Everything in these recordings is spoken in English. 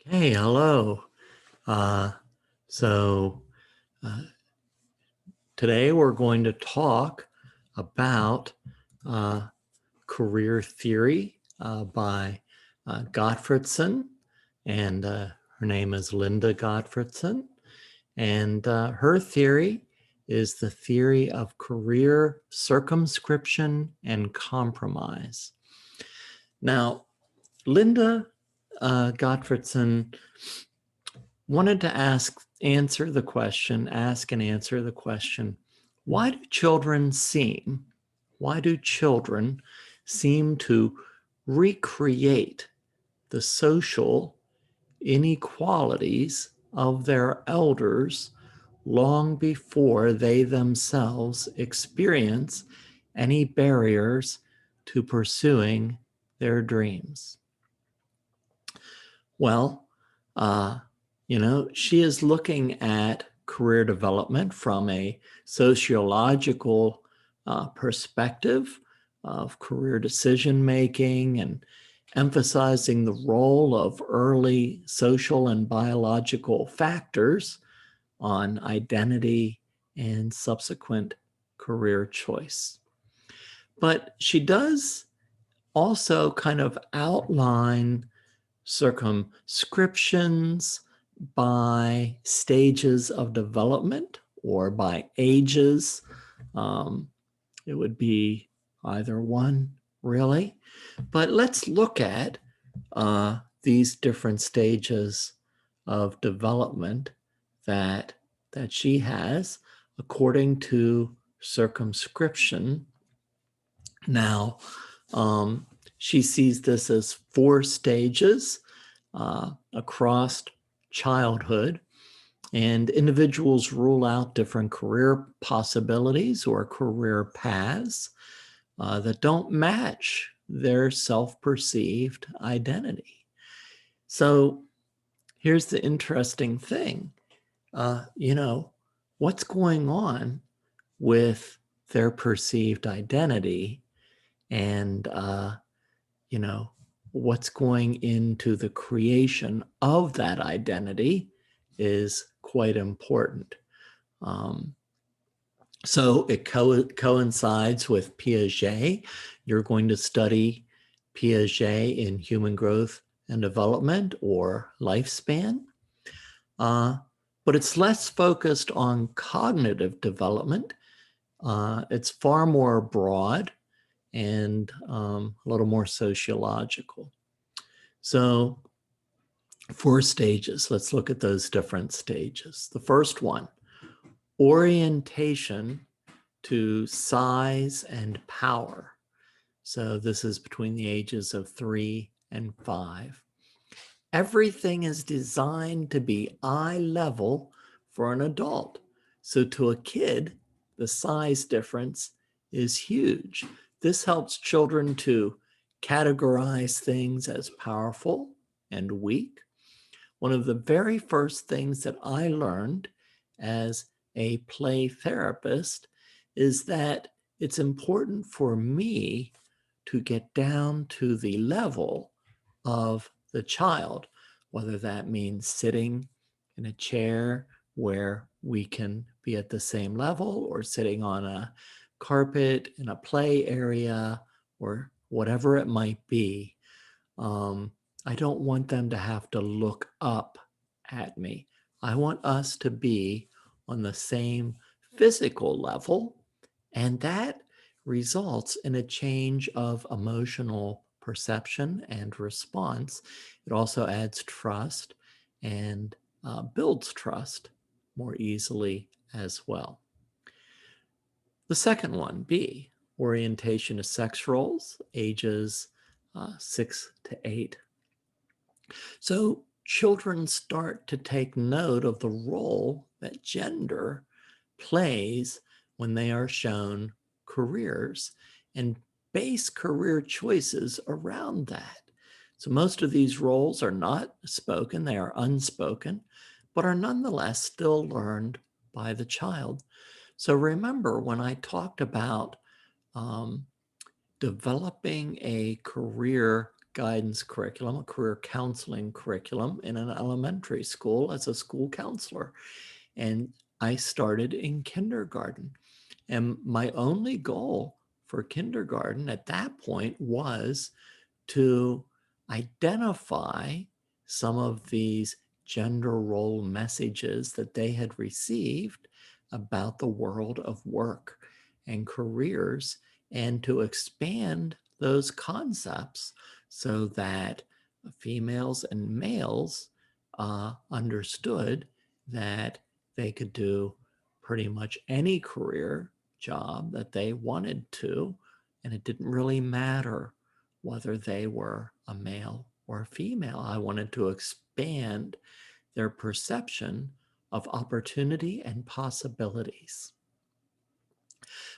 Hey, hello. Uh, so uh, Today we're going to talk about uh, career theory by Gottfedson, and her name is Linda Gottfedson. And her theory is the theory of career circumscription and compromise. Now, Linda Gottfedson wanted to ask and answer the question, why do children seem to recreate the social inequalities of their elders long before they themselves experience any barriers to pursuing their dreams? Well, uh, she is looking at career development from a sociological perspective of career decision making and emphasizing the role of early social and biological factors on identity and subsequent career choice. But she does also kind of outline circumscriptions by stages of development or by ages. Um, it would be either one, really. But let's look at these different stages of development that she has according to circumscription. Now, she sees this as 4 stages across childhood, and individuals rule out different career possibilities or career paths that don't match their self-perceived identity. So here's the interesting thing. What's going on with their perceived identity, and what's going into the creation of that identity is quite important. So it coincides with Piaget. You're going to study Piaget in human growth and development, or lifespan. But it's less focused on cognitive development. It's far more broad and a little more sociological. So 4 stages. Let's look at those different stages. The first one, orientation to size and power. So this is between the ages of 3 and 5. Everything is designed to be eye level for an adult. So to a kid, the size difference is huge. This helps children to categorize things as powerful and weak. One of the very first things that I learned as a play therapist is that it's important for me to get down to the level of the child, whether that means sitting in a chair where we can be at the same level, or sitting on a carpet in a play area, or whatever it might be. I don't want them to have to look up at me. I want us to be on the same physical level, and that results in a change of emotional perception and response. It also adds trust and builds trust more easily as well. The second one, B, orientation to sex roles, ages 6 to 8. So children start to take note of the role that gender plays when they are shown careers, and base career choices around that. So most of these roles are not spoken, they are unspoken, but are nonetheless still learned by the child. So remember, when I talked about developing a career guidance curriculum, a career counseling curriculum in an elementary school as a school counselor. And I started in kindergarten. And my only goal for kindergarten at that point was to identify some of these gender role messages that they had received about the world of work and careers, and to expand those concepts so that females and males understood that they could do pretty much any career job that they wanted to, and it didn't really matter whether they were a male or a female. I wanted to expand their perception of opportunity and possibilities.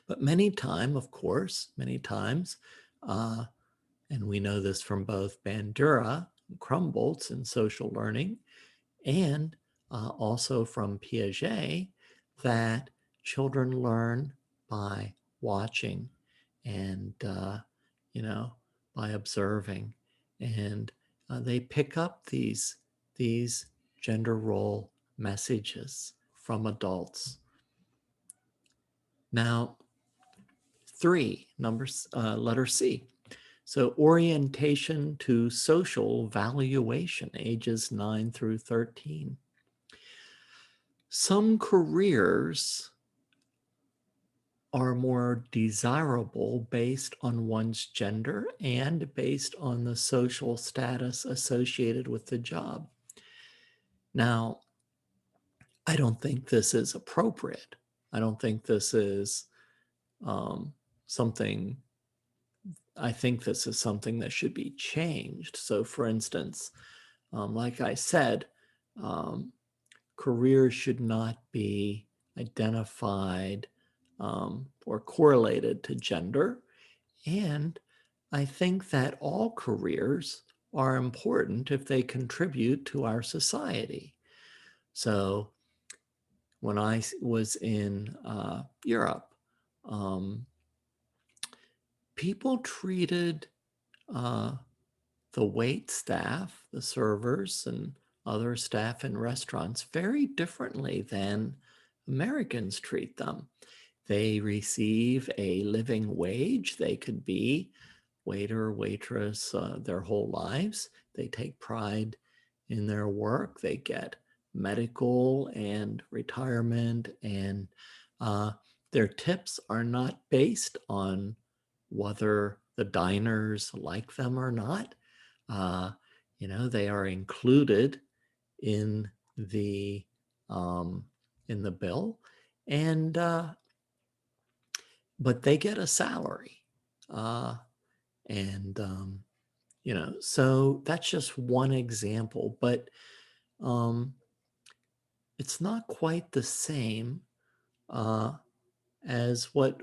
But many times, and we know this from both Bandura and Krumboltz in social learning, and also from Piaget, that children learn by watching and, by observing. And they pick up these gender role messages from adults. Now, letter C. So orientation to social valuation, ages 9 through 13. Some careers are more desirable based on one's gender and based on the social status associated with the job. Now, I don't think this is appropriate. I don't think this is something, I think this is something that should be changed. So for instance, like I said, careers should not be identified or correlated to gender. And I think that all careers are important if they contribute to our society. So when I was in Europe, people treated the wait staff, the servers, and other staff in restaurants very differently than Americans treat them. They receive a living wage. They could be waiter, waitress their whole lives. They take pride in their work. They get medical and retirement, and their tips are not based on whether the diners like them or not. They are included in the bill, and but they get a salary, and so that's just one example. But it's not quite the same as what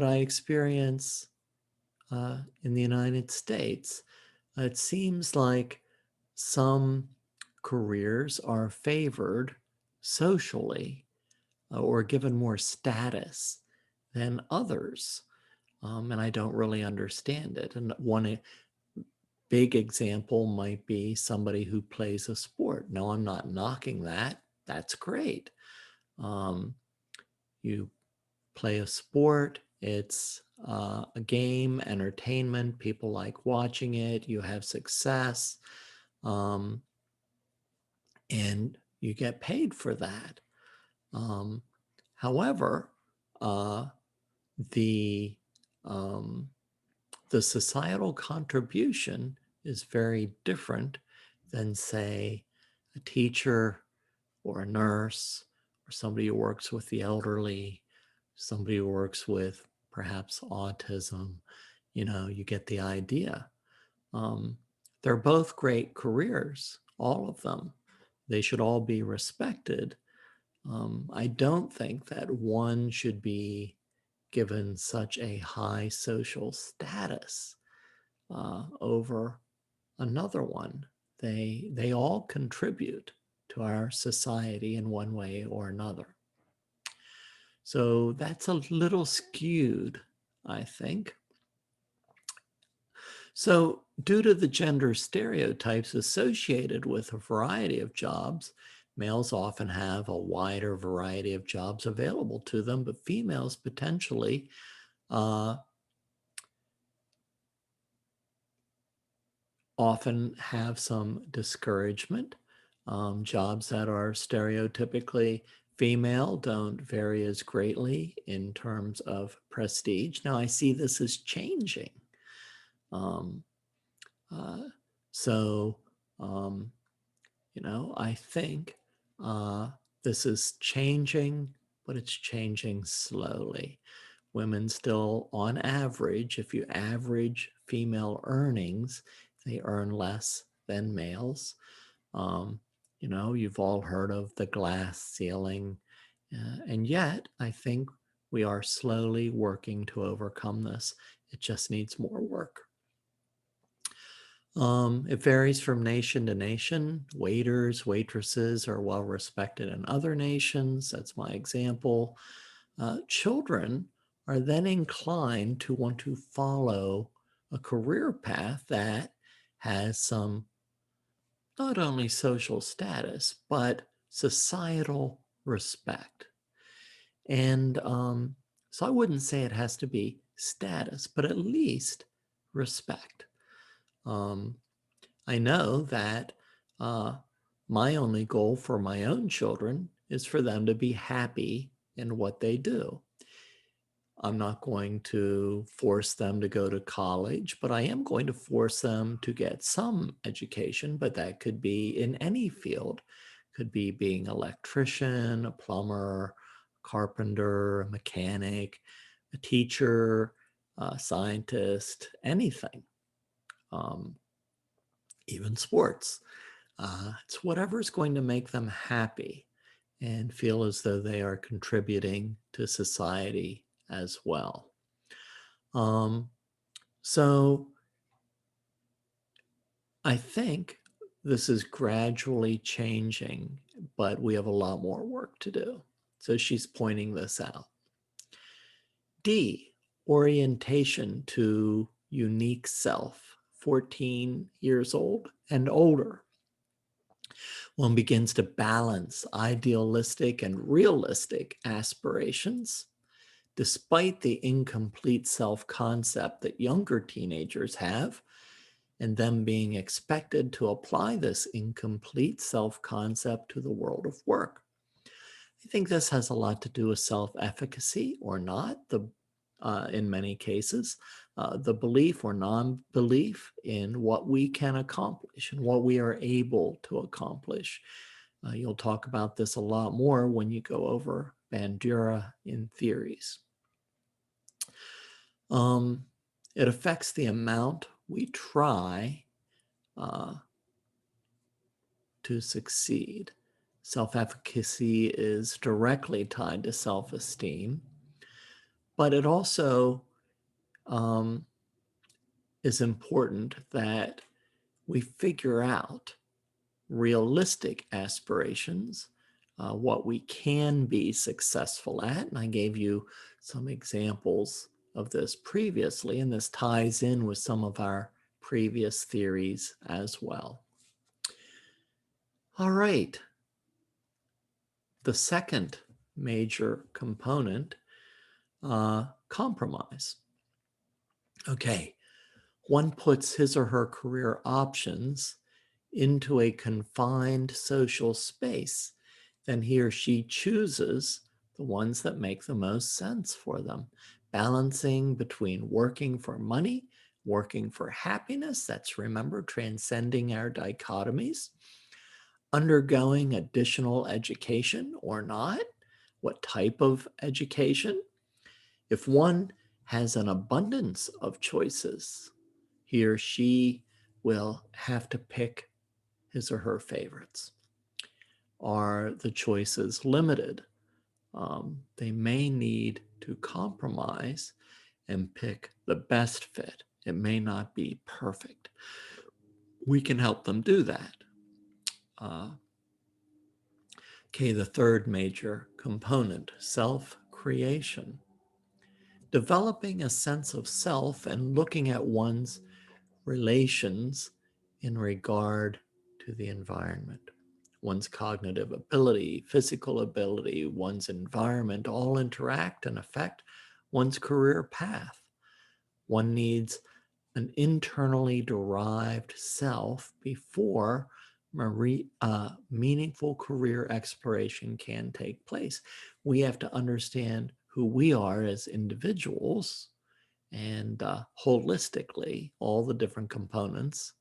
I experience in the United States. It seems like some careers are favored socially or given more status than others. And I don't really understand it. And one big example might be somebody who plays a sport. No, I'm not knocking that. That's great. You play a sport, it's a game, entertainment, people like watching it, you have success, and you get paid for that. However, the societal contribution is very different than, say, a teacher or a nurse or somebody who works with the elderly, somebody who works with perhaps autism. You get the idea. They're both great careers, all of them. They should all be respected. I don't think that one should be given such a high social status over another one. They all contribute to our society in one way or another. So that's a little skewed, I think. So, due to the gender stereotypes associated with a variety of jobs, males often have a wider variety of jobs available to them, but females potentially uh, often have some discouragement. Jobs that are stereotypically female don't vary as greatly in terms of prestige. Now, I see this as changing. Um, uh, so, um, I think this is changing, but it's changing slowly. Women still, on average, if you average female earnings, they earn less than males. Um, you've all heard of the glass ceiling. And yet, I think we are slowly working to overcome this. It just needs more work. It varies from nation to nation. Waiters, waitresses are well respected in other nations. That's my example. Children are then inclined to want to follow a career path that has some not only social status, but societal respect. And so I wouldn't say it has to be status, but at least respect. Um, I know that uh, my only goal for my own children is for them to be happy in what they do. I'm not going to force them to go to college, but I am going to force them to get some education, but that could be in any field. Could be being an electrician, a plumber, carpenter, a mechanic, a teacher, a scientist, anything, um, even sports. It's whatever's going to make them happy and feel as though they are contributing to society as well. Um, so I think this is gradually changing, but we have a lot more work to do. So she's pointing this out. D, orientation to unique self, 14 years old and older. One begins to balance idealistic and realistic aspirations. Despite the incomplete self concept that younger teenagers have, and them being expected to apply this incomplete self concept to the world of work. I think this has a lot to do with self efficacy or not, in many cases, the belief or non belief in what we can accomplish and what we are able to accomplish. You'll talk about this a lot more when you go over Bandura in theories. It affects the amount we try to succeed. Self-efficacy is directly tied to self-esteem, but it also is important that we figure out realistic aspirations, what we can be successful at. And I gave you some examples of this previously, and this ties in with some of our previous theories as well. All right. The second major component, compromise. Okay, one puts his or her career options into a confined social space, then he or she chooses the ones that make the most sense for them, balancing between working for money, working for happiness, that's, remember, transcending our dichotomies, undergoing additional education or not, what type of education. If one has an abundance of choices, he or she will have to pick his or her favorites. Are the choices limited? They may need to compromise and pick the best fit. It may not be perfect. We can help them do that. Okay, the third major component, self-creation. Developing a sense of self and looking at one's relations in regard to the environment. One's cognitive ability, physical ability, one's environment all interact and affect one's career path. One needs an internally derived self before meaningful career exploration can take place. We have to understand who we are as individuals and holistically all the different components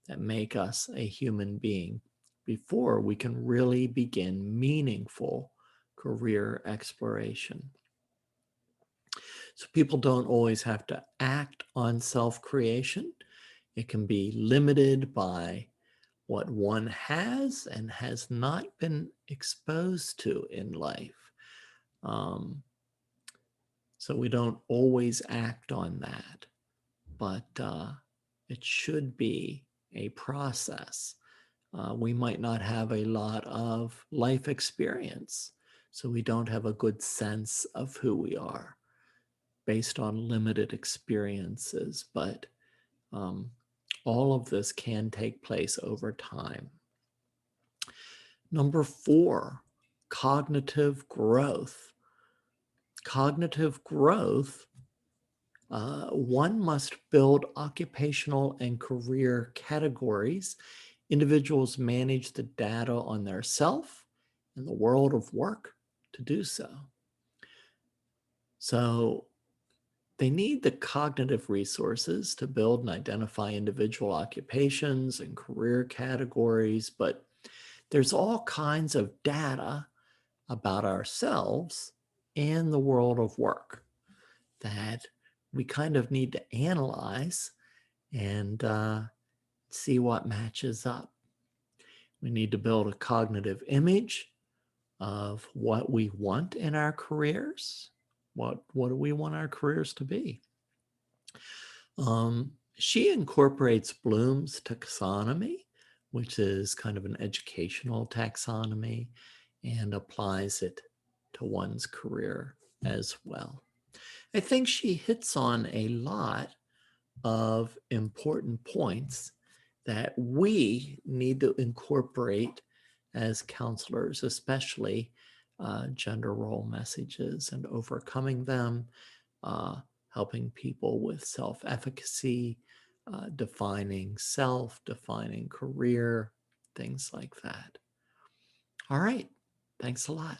that make us a human being before we can really begin meaningful career exploration. So people don't always have to act on self-creation. It can be limited by what one has and has not been exposed to in life. So we don't always act on that, but it should be a process. We might not have a lot of life experience, so we don't have a good sense of who we are based on limited experiences, but all of this can take place over time. Number 4, cognitive growth. Cognitive growth, one must build occupational and career categories. Individuals manage the data on their self and the world of work to do so. So they need the cognitive resources to build and identify individual occupations and career categories, but there's all kinds of data about ourselves and the world of work that we kind of need to analyze and see what matches up. We need to build a cognitive image of what we want in our careers. What do we want our careers to be? She incorporates Bloom's taxonomy, which is kind of an educational taxonomy, and applies it to one's career as well. I think she hits on a lot of important points that we need to incorporate as counselors, especially gender role messages and overcoming them, helping people with self-efficacy, defining self, defining career, things like that. All right. Thanks a lot.